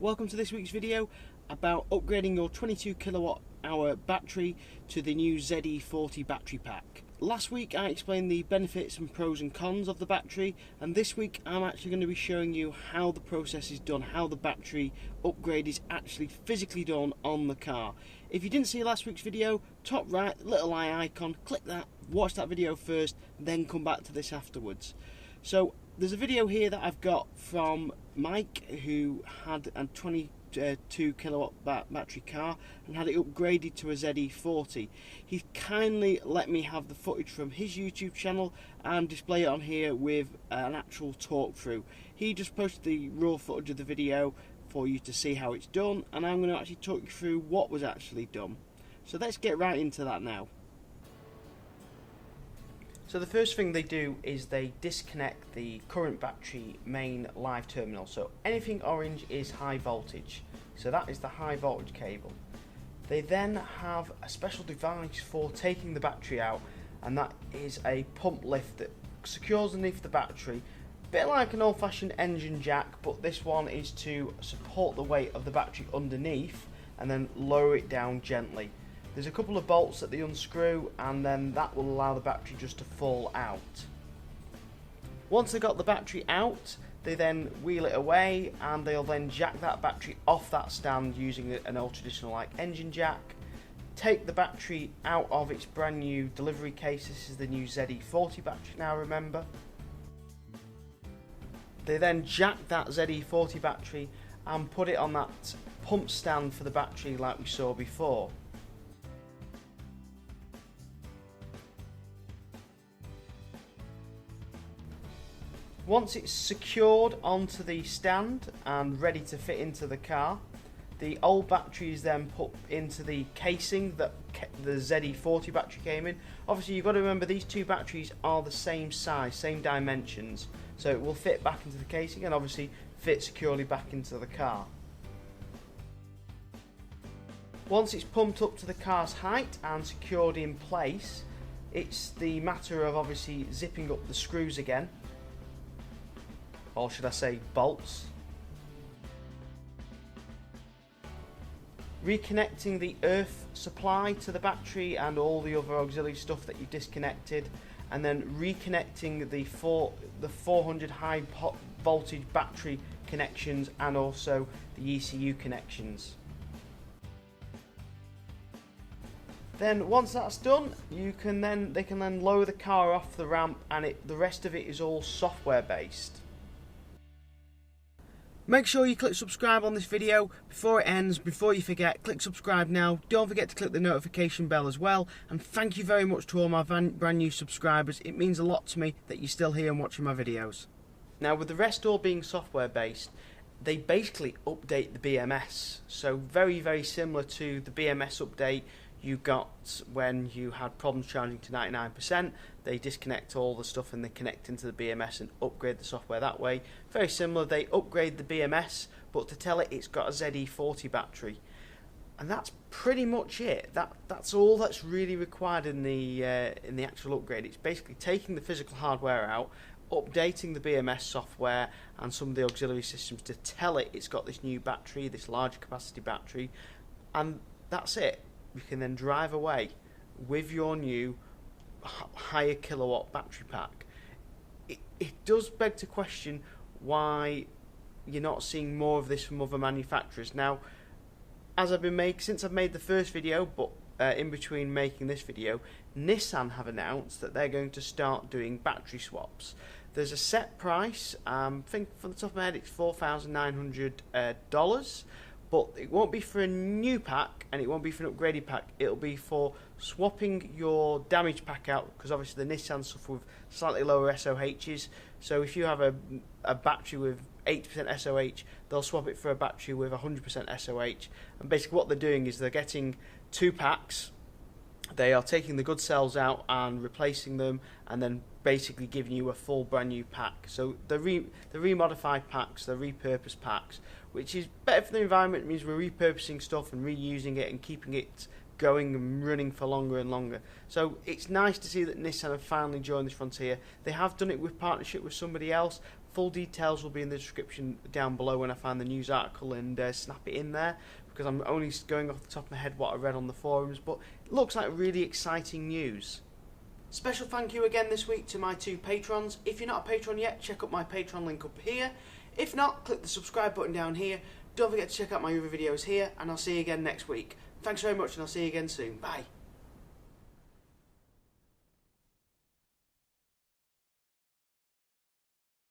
Welcome to this week's video about upgrading your 22 kilowatt hour battery to the new ZE40 battery pack. Last week I explained the benefits and pros and cons of the battery, and this week I'm actually going to be showing you how the process is done, how the battery upgrade is actually physically done on the car. If you didn't see last week's video, top right little eye icon, click that, watch that video first, then come back to this afterwards. So there's a video here that I've got from Mike, who had a 22 kilowatt battery car and had it upgraded to a ZE40. He kindly let me have the footage from his YouTube channel and display it on here with an actual talk through. He just posted the raw footage of the video for you to see how it's done, and I'm going to actually talk you through what was actually done. So let's get right into that now. So the first thing they do is they disconnect the current battery main live terminal. So anything orange is high voltage. So that is the high voltage cable. They then have a special device for taking the battery out, and that is a pump lift that secures underneath the battery. A bit like an old-fashioned engine jack, but this one is to support the weight of the battery underneath and then lower it down gently. There's a couple of bolts that they unscrew, and then that will allow the battery just to fall out. Once they've got the battery out, they then wheel it away, and they'll then jack that battery off that stand using an old traditional like engine jack. Take the battery out of its brand new delivery case. This is the new ZE40 battery now, remember. They then jack that ZE40 battery and put it on that pump stand for the battery like we saw before. Once it's secured onto the stand and ready to fit into the car, the old battery is then put into the casing that the ZE40 battery came in. Obviously you've got to remember these two batteries are the same size, same dimensions, so it will fit back into the casing and obviously fit securely back into the car. Once it's pumped up to the car's height and secured in place, it's the matter of obviously zipping up the screws again, or should I say bolts, reconnecting the earth supply to the battery and all the other auxiliary stuff that you've disconnected, and then reconnecting the 400 high voltage battery connections and also the ECU connections. Then once that's done, they can then lower the car off the ramp, and the rest of it is all software based. Make sure you click subscribe on this video before it ends. Before you forget, click subscribe now. Don't forget to click the notification bell as well. And thank you very much to all my brand new subscribers. It means a lot to me that you're still here and watching my videos. Now, with the rest all being software based, they basically update the BMS. So very similar to the BMS update you got when you had problems charging to 99%. They disconnect all the stuff and they connect into the BMS and upgrade the software that way. Very similar, they upgrade the BMS, but to tell it it's got a ZE40 battery. And that's pretty much it. That's all that's really required in the actual upgrade. It's basically taking the physical hardware out, updating the BMS software and some of the auxiliary systems to tell it it's got this new battery, this larger capacity battery, and that's it. You can then drive away with your new higher kilowatt battery pack. It does beg to question why you're not seeing more of this from other manufacturers. Now, since I've made the first video, but in between making this video, Nissan have announced that they're going to start doing battery swaps. There's a set price, I think from the top of my head it's $4,900, but it won't be for a new pack and it won't be for an upgraded pack. It'll be for swapping your damaged pack out, because obviously the Nissan suffer with slightly lower SOHs. So if you have a battery with 80% SOH, they'll swap it for a battery with 100% SOH. And basically what they're doing is they're getting two packs. They are taking the good cells out and replacing them, and then basically giving you a full brand new pack. So the remodified packs, the repurposed packs, which is better for the environment. It means we're repurposing stuff and reusing it and keeping it going and running for longer and longer. So it's nice to see that Nissan have finally joined this frontier. They have done it with partnership with somebody else. Full details will be in the description down below when I find the news article and snap it in there, because I'm only going off the top of my head what I read on the forums, but it looks like really exciting news. Special thank you again this week to my 2 patrons. If you're not a patron yet, check out my Patreon link up here. If not, click the subscribe button down here. Don't forget to check out my other videos here, and I'll see you again next week. Thanks very much, and I'll see you again soon. Bye.